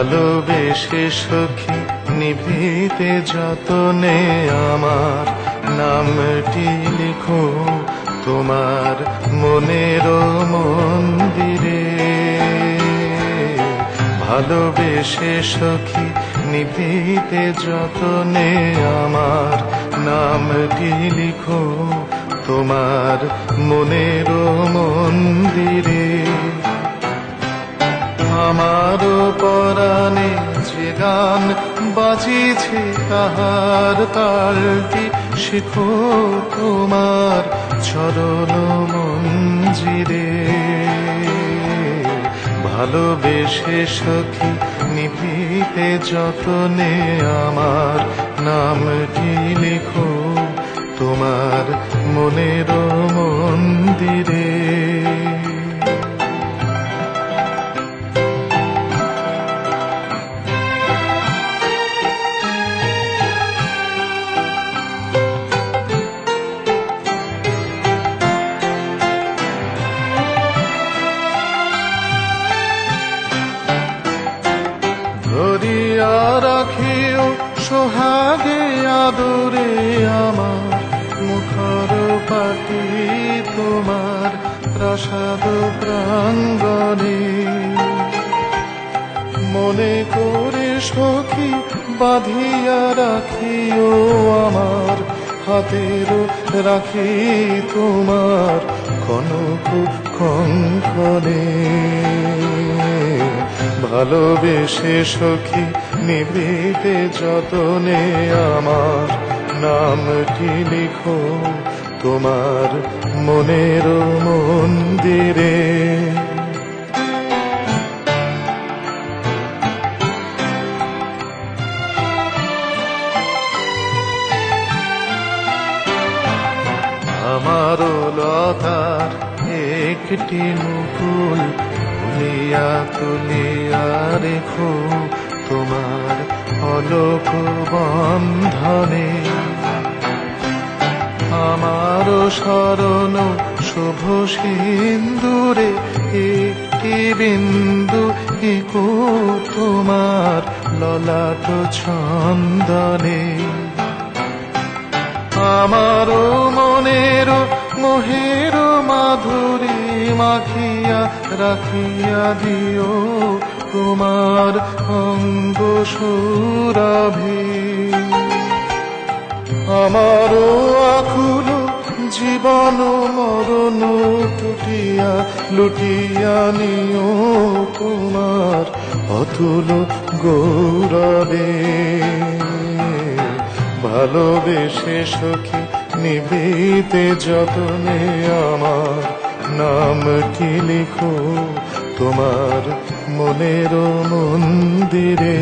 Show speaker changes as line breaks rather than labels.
ভালোবেসে সখী নিভৃতে যতনে আমার নামটি লিখো তোমার মনের মন্দিরে। ভালোবেসে সখী নিভৃতে যতনে আমার নামটি লিখো তোমার মনের মন্দিরে। আমার পরাণে যে গান বাজিছে তাহার তালটি শিখো তোমার চরণ মঞ্জিরে। ভালোবেসে সখী নিভৃতে যতনে আমার নামটি লিখো তোমার মনের মন্দিরে। ধরিয়া রাখিও সোহাগে আদরে আমার মুখর পাটি তোমার প্রাসাদ প্রাঙ্গণে। মনে করে সখী বাঁধিয়া রাখিও আমার হাতের রাখি তোমার কনক কঙ্কণে। ভালোবেসে সখী নিভৃতে যতনে আমার নামটি লিখো তোমার মনের মন্দিরে। আমার লতার একটি মুকুল তুলিয়া তুলিয়া রেখো তোমার অলোক বন্ধনে। আমার শরণ শুভ সিন্দুরে একটি বিন্দু একো তোমার ললাট ছন্দনে। আমার মনের মোহের মাধুরী মাখিয়া রাখিয়া দিও তোমার অঙ্গ সুরভি। আমার আকুল জীবন মরণ টুটিয়া লুটিয়া নিও তোমার অতুল গৌরবে। ভালোবেসে সখী নিভৃতে যতনে আমার নামটি লিখো তোমার মনের মন্দিরে।